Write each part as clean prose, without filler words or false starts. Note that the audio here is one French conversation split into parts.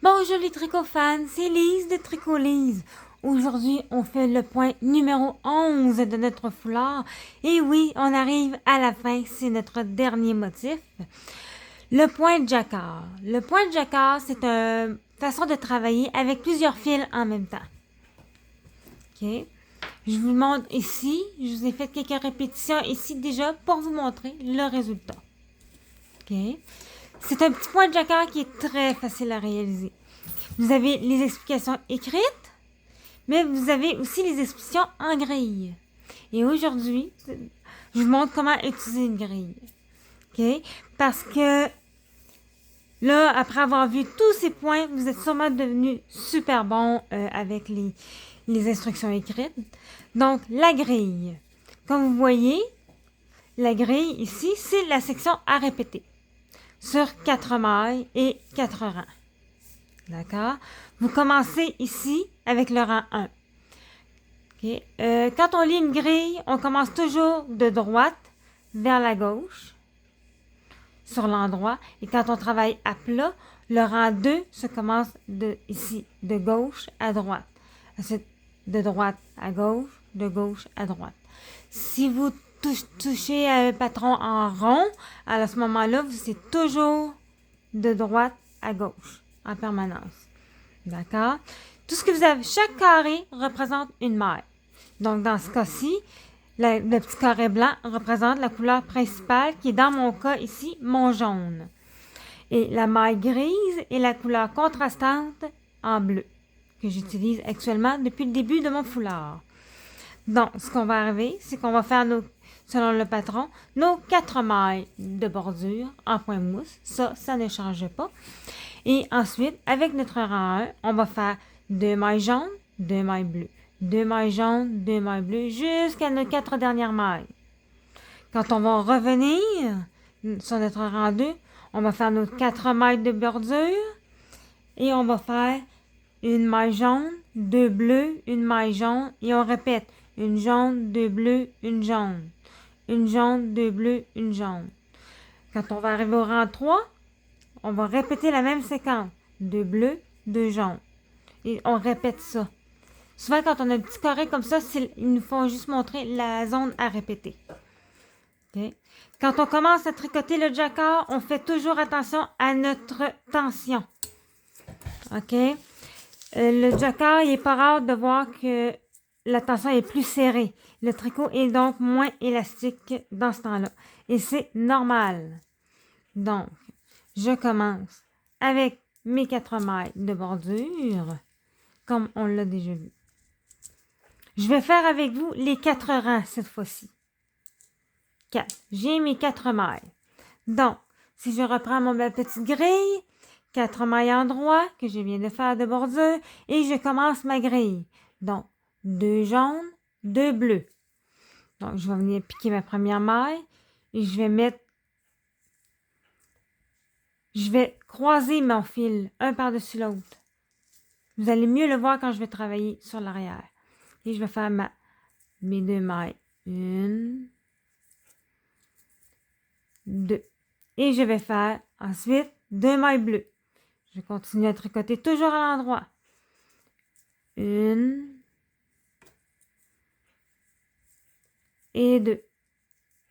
Bonjour les tricots-fans, c'est Lise de Tricot Lise. Aujourd'hui, on fait le point numéro 11 de notre foulard. Et oui, on arrive à la fin, c'est notre dernier motif. Le point de jacquard. Le point de jacquard, c'est une façon de travailler avec plusieurs fils en même temps. OK? Je vous montre ici, je vous ai fait quelques répétitions ici déjà pour vous montrer le résultat. OK? C'est un petit point de jacquard qui est très facile à réaliser. Vous avez les explications écrites, mais vous avez aussi les explications en grille. Et aujourd'hui, je vous montre comment utiliser une grille. OK? Parce que là, après avoir vu tous ces points, vous êtes sûrement devenu super bon avec les instructions écrites. Donc, la grille. Comme vous voyez, la grille ici, c'est la section à répéter sur 4 mailles et 4 rangs. D'accord? Vous commencez ici avec le rang 1. Okay. Quand on lit une grille, on commence toujours de droite vers la gauche, sur l'endroit. Et quand on travaille à plat, le rang 2 se commence ici, de gauche à droite. Ensuite, de droite à gauche, de gauche à droite. Si vous touchez un patron en rond, à ce moment-là, c'est toujours de droite à gauche, en permanence. D'accord? Tout ce que vous avez, chaque carré représente une maille. Donc, dans ce cas-ci, le petit carré blanc représente la couleur principale qui est dans mon cas ici, mon jaune. Et la maille grise est la couleur contrastante en bleu que j'utilise actuellement depuis le début de mon foulard. Donc, ce qu'on va arriver, c'est qu'on va faire, selon le patron, nos 4 mailles de bordure en point mousse. Ça ne change pas. Et ensuite, avec notre rang 1, on va faire 2 mailles jaunes, 2 mailles bleues. 2 mailles jaunes, 2 mailles bleues, jusqu'à nos 4 dernières mailles. Quand on va revenir sur notre rang 2, on va faire nos 4 mailles de bordure et on va faire une maille jaune, 2 bleus, une maille jaune et on répète une jaune, 2 bleus, une jaune. Une jaune, 2 bleus, une jaune. Quand on va arriver au rang 3, on va répéter la même séquence. 2 bleus, 2 jaunes. Et on répète ça. Souvent, quand on a un petit carré comme ça, ils nous font juste montrer la zone à répéter. Okay. Quand on commence à tricoter le jacquard, on fait toujours attention à notre tension. OK? Le jacquard, il n'est pas rare de voir que la tension est plus serrée. Le tricot est donc moins élastique dans ce temps-là. Et c'est normal. Donc, je commence avec mes 4 mailles de bordure, comme on l'a déjà vu. Je vais faire avec vous les 4 rangs cette fois-ci. 4. J'ai mes 4 mailles. Donc, si je reprends ma petite grille, 4 mailles en droit que je viens de faire de bordure et je commence ma grille. Donc, 2 jaunes, 2 bleus. Donc, je vais venir piquer ma première maille et je vais croiser mon fil un par-dessus l'autre. Vous allez mieux le voir quand je vais travailler sur l'arrière. Et je vais faire mes 2 mailles. 1, 2. Et je vais faire ensuite 2 mailles bleues. Je continue à tricoter toujours à l'endroit. 1 et 2.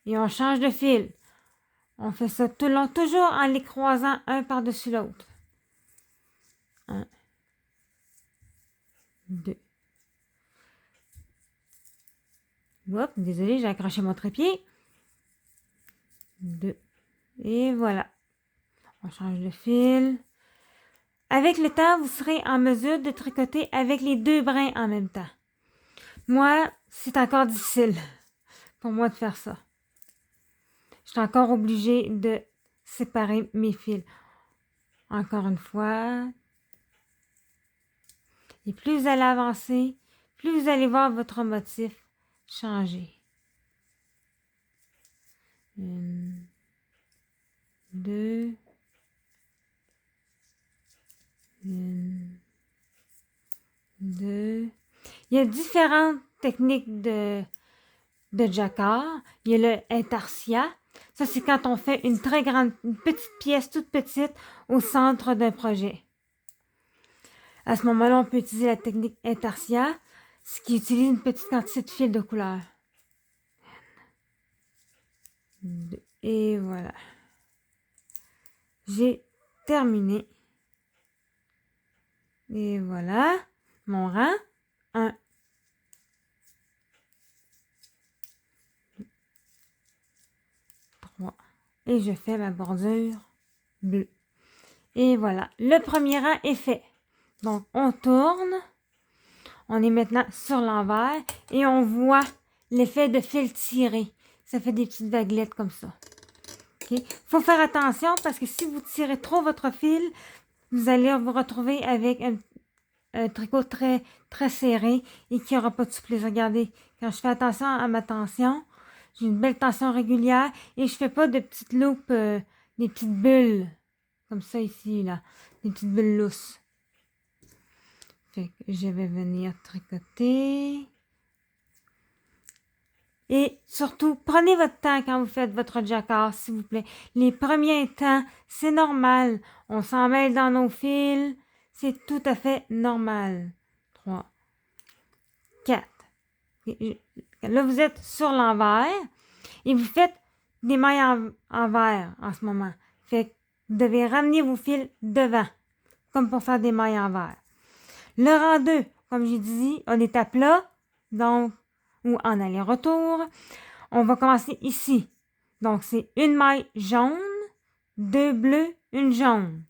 Et on change de fil. On fait ça tout le long, toujours en les croisant un par-dessus l'autre. 1, 2. Hop, désolé, j'ai accroché mon trépied. 2. Et voilà. On change de fil. Avec le temps, vous serez en mesure de tricoter avec les 2 brins en même temps. Moi, c'est encore difficile pour moi de faire ça. Je suis encore obligée de séparer mes fils. Encore une fois. Et plus vous allez avancer, plus vous allez voir votre motif changer. 1, 2, 1, 2. Il y a différentes techniques de jacquard. Il y a le intarsia. Ça, c'est quand on fait une petite pièce toute petite au centre d'un projet. À ce moment-là, on peut utiliser la technique intarsia, ce qui utilise une petite quantité de fil de couleur. Et voilà. J'ai terminé. Et voilà mon rang. 1, 3. Et je fais ma bordure bleue. Et voilà, le premier rang est fait. Donc, on tourne. On est maintenant sur l'envers et on voit l'effet de fil tiré. Ça fait des petites vaguelettes comme ça. Il faut faire attention parce que si vous tirez trop votre fil, vous allez vous retrouver avec un tricot très, très serré et qui n'aura pas de souplesse. Regardez, quand je fais attention à ma tension, j'ai une belle tension régulière et je fais pas de petites loupes, des petites bulles, comme ça ici, là, des petites bulles lousses. Fait que je vais venir tricoter. Et surtout, prenez votre temps quand vous faites votre jacquard, s'il vous plaît. Les premiers temps, c'est normal. On s'en mêle dans nos fils. C'est tout à fait normal. 3, 4. Là, vous êtes sur l'envers et vous faites des mailles envers en ce moment. Fait que vous devez ramener vos fils devant, comme pour faire des mailles envers. Le rang 2, comme j'ai dit, on est à plat, donc, ou en aller-retour. On va commencer ici. Donc, c'est une maille jaune, 2 bleus, une jaune.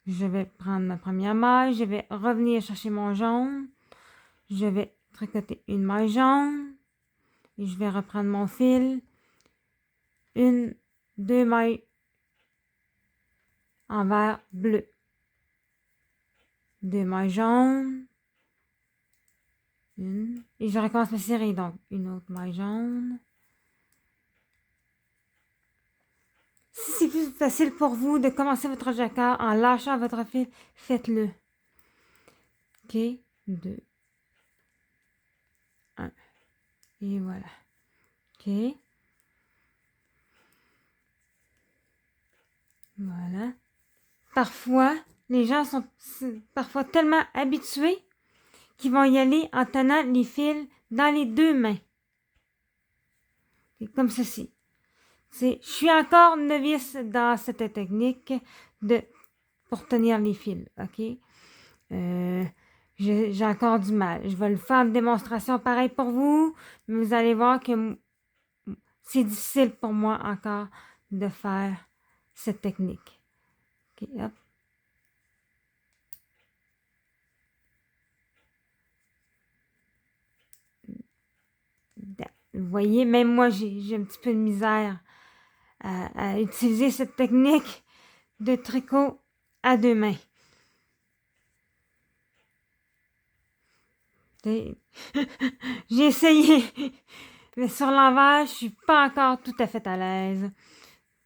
Je vais prendre ma première maille, je vais revenir chercher mon jaune. Je vais tricoter une maille jaune et je vais reprendre mon fil. 2 mailles envers bleu. 2 mailles jaunes. Et je recommence ma série, donc une autre maille jaune. Si c'est plus facile pour vous de commencer votre jacquard en lâchant votre fil, faites-le. OK, 2, 1. Et voilà. OK. Voilà. Parfois, les gens sont parfois tellement habitués qu'ils vont y aller en tenant les fils dans les 2 mains. Comme ceci. Je suis encore novice dans cette technique pour tenir les fils. OK? J'ai encore du mal. Je vais le faire en démonstration pareil pour vous, mais vous allez voir que c'est difficile pour moi encore de faire cette technique. OK, hop. Vous voyez, même moi, j'ai un petit peu de misère à utiliser cette technique de tricot à 2 mains. J'ai essayé, mais sur l'envers, je suis pas encore tout à fait à l'aise.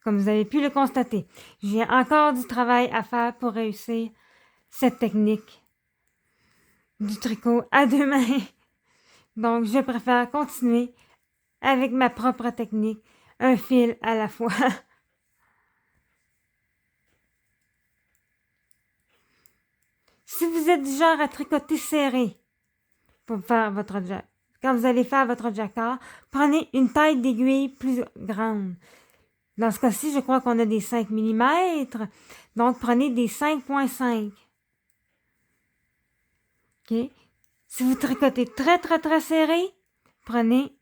Comme vous avez pu le constater, j'ai encore du travail à faire pour réussir cette technique du tricot à 2 mains. Donc, je préfère continuer avec ma propre technique, un fil à la fois. Si vous êtes du genre à tricoter serré pour faire votre jacquard, quand vous allez faire votre jacquard, prenez une taille d'aiguille plus grande. Dans ce cas-ci, je crois qu'on a des 5 mm. Donc, prenez des 5,5. OK? Si vous tricotez très, très, très serré, prenez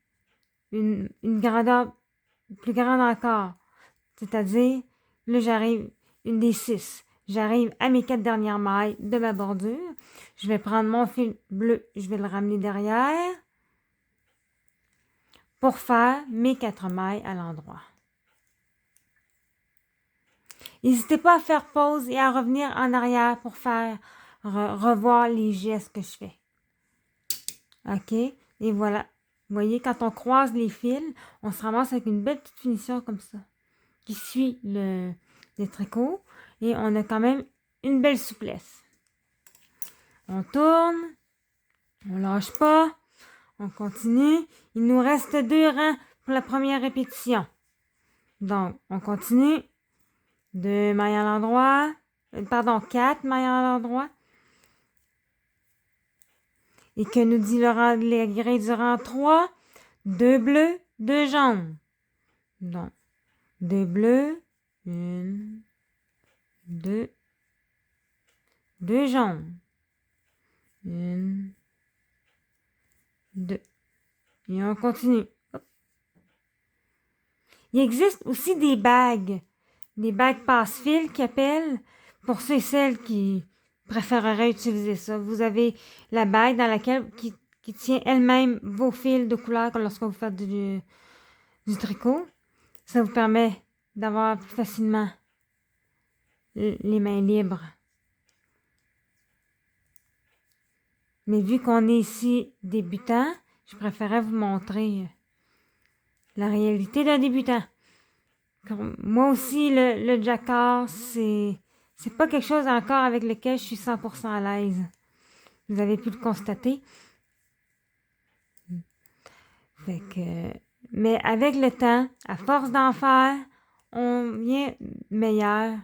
une grandeur plus grande encore. C'est-à-dire, là, j'arrive une des 6. J'arrive à mes 4 dernières mailles de ma bordure. Je vais prendre mon fil bleu, je vais le ramener derrière pour faire mes 4 mailles à l'endroit. N'hésitez pas à faire pause et à revenir en arrière pour faire revoir les gestes que je fais. OK? Et voilà. Vous voyez, quand on croise les fils, on se ramasse avec une belle petite finition comme ça, qui suit le tricot. Et on a quand même une belle souplesse. On tourne. On lâche pas. On continue. Il nous reste 2 rangs pour la première répétition. Donc, on continue. 2 mailles à l'endroit. Pardon, 4 mailles à l'endroit. Et que nous dit l'ingrédient 3? 2 bleus, 2 jaunes. Donc, 2 bleus, 1, 2, 2 jaunes. 1, 2. Et on continue. Hop. Il existe aussi des bagues passe-fil qui appellent, pour ceux et celles qui préféreraient utiliser ça. Vous avez la bague dans laquelle qui tient elle-même vos fils de couleur lorsque vous faites du tricot. Ça vous permet d'avoir plus facilement les mains libres. Mais vu qu'on est ici débutant, je préférais vous montrer la réalité d'un débutant. Moi aussi, le jacquard, c'est pas quelque chose encore avec lequel je suis 100% à l'aise. Vous avez pu le constater. Fait que, mais avec le temps, à force d'en faire, on vient meilleur.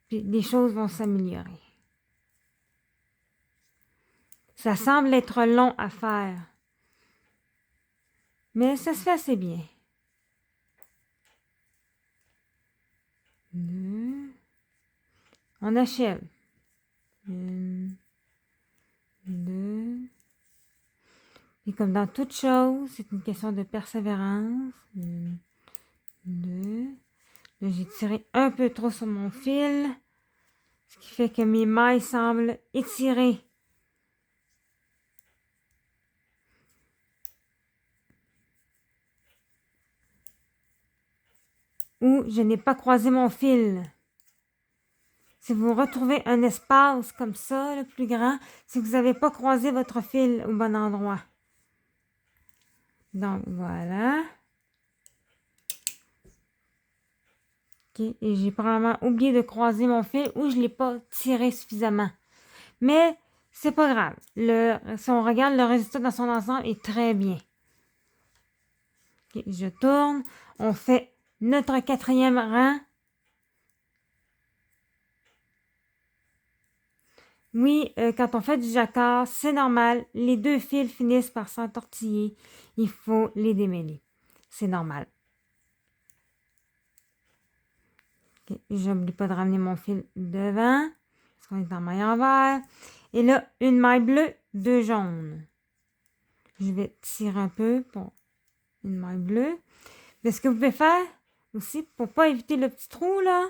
Puis les choses vont s'améliorer. Ça semble être long à faire. Mais ça se fait assez bien. 2. On achève. 1, 2. Et comme dans toute chose, c'est une question de persévérance. 1, 2. Là, j'ai tiré un peu trop sur mon fil, ce qui fait que mes mailles semblent étirées. Ou je n'ai pas croisé mon fil. Si vous retrouvez un espace comme ça, le plus grand, c'est que vous n'avez pas croisé votre fil au bon endroit. Donc, voilà. Okay. Et j'ai probablement oublié de croiser mon fil ou je ne l'ai pas tiré suffisamment. Mais c'est pas grave. Si on regarde, le résultat dans son ensemble est très bien. Okay. Je tourne. On fait notre 4e rang. Oui, quand on fait du jacquard, c'est normal. Les 2 fils finissent par s'entortiller. Il faut les démêler. C'est normal. Okay. J'oublie pas de ramener mon fil devant. Parce qu'on est en maille envers. Et là, une maille bleue, 2 jaunes. Je vais tirer un peu pour une maille bleue. Mais ce que vous pouvez faire aussi, pour pas éviter le petit trou, là,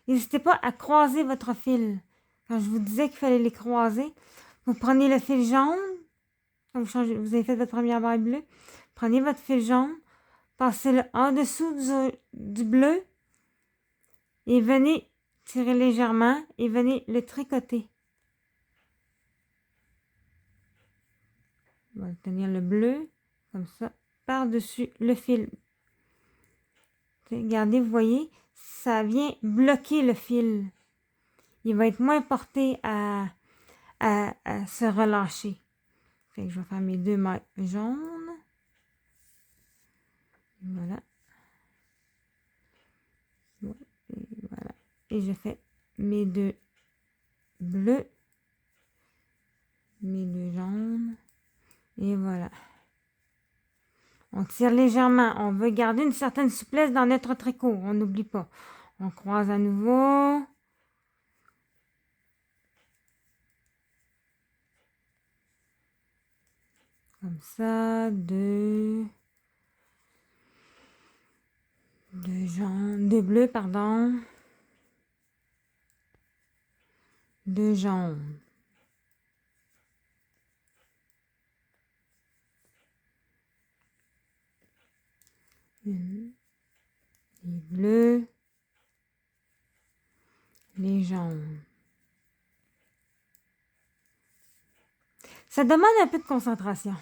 n'hésitez pas à croiser votre fil. Quand je vous disais qu'il fallait les croiser, vous prenez le fil jaune, quand vous avez fait votre première maille bleue, prenez votre fil jaune, passez-le en dessous du bleu et venez tirer légèrement et venez le tricoter. On va tenir le bleu, comme ça, par-dessus le fil. Regardez, vous voyez, ça vient bloquer le fil. Il va être moins porté à se relâcher. Fait que je vais faire mes 2 mailles jaunes. Voilà. Et voilà. Et je fais mes 2 bleus. Mes 2 jaunes. Et voilà. On tire légèrement. On veut garder une certaine souplesse dans notre tricot. On n'oublie pas. On croise à nouveau. Comme ça. 2 jaunes. 2 bleus, pardon. 2 jaunes. Les bleus, les jaunes. Ça demande un peu de concentration.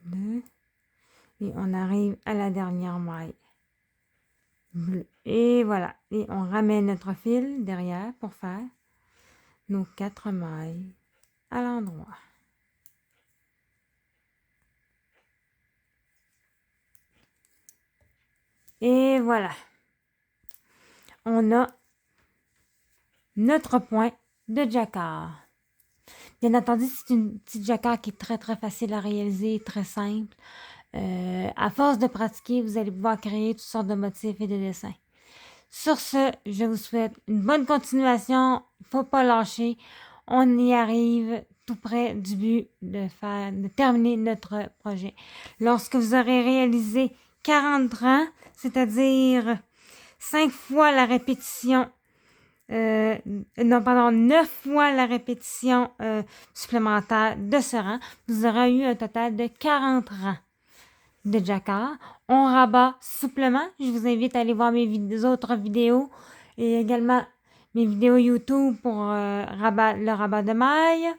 Deux. Et on arrive à la dernière maille. Bleu. Et voilà. Et on ramène notre fil derrière pour faire nos 4 mailles à l'endroit. Et voilà. On a notre point de jacquard. Bien entendu, c'est une petite jacquard qui est très, très facile à réaliser, très simple. À force de pratiquer, vous allez pouvoir créer toutes sortes de motifs et de dessins. Sur ce, je vous souhaite une bonne continuation. Il ne faut pas lâcher. On y arrive tout près du but de terminer notre projet. Lorsque vous aurez réalisé 40 rangs, c'est-à-dire 5 fois la répétition, 9 fois la répétition supplémentaire de ce rang, vous aurez eu un total de 40 rangs de jacquard. On rabat souplement. Je vous invite à aller voir mes autres vidéos et également mes vidéos YouTube pour le rabat de maille.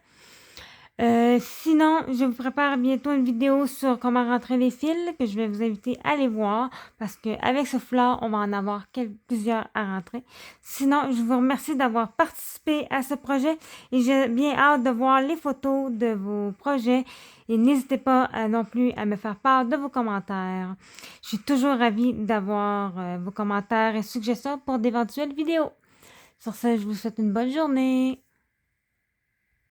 Sinon, je vous prépare bientôt une vidéo sur comment rentrer les fils que je vais vous inviter à aller voir parce qu'avec ce foulard, on va en avoir plusieurs à rentrer. Sinon, je vous remercie d'avoir participé à ce projet et j'ai bien hâte de voir les photos de vos projets et n'hésitez pas non plus à me faire part de vos commentaires. Je suis toujours ravie d'avoir vos commentaires et suggestions pour d'éventuelles vidéos. Sur ce, je vous souhaite une bonne journée.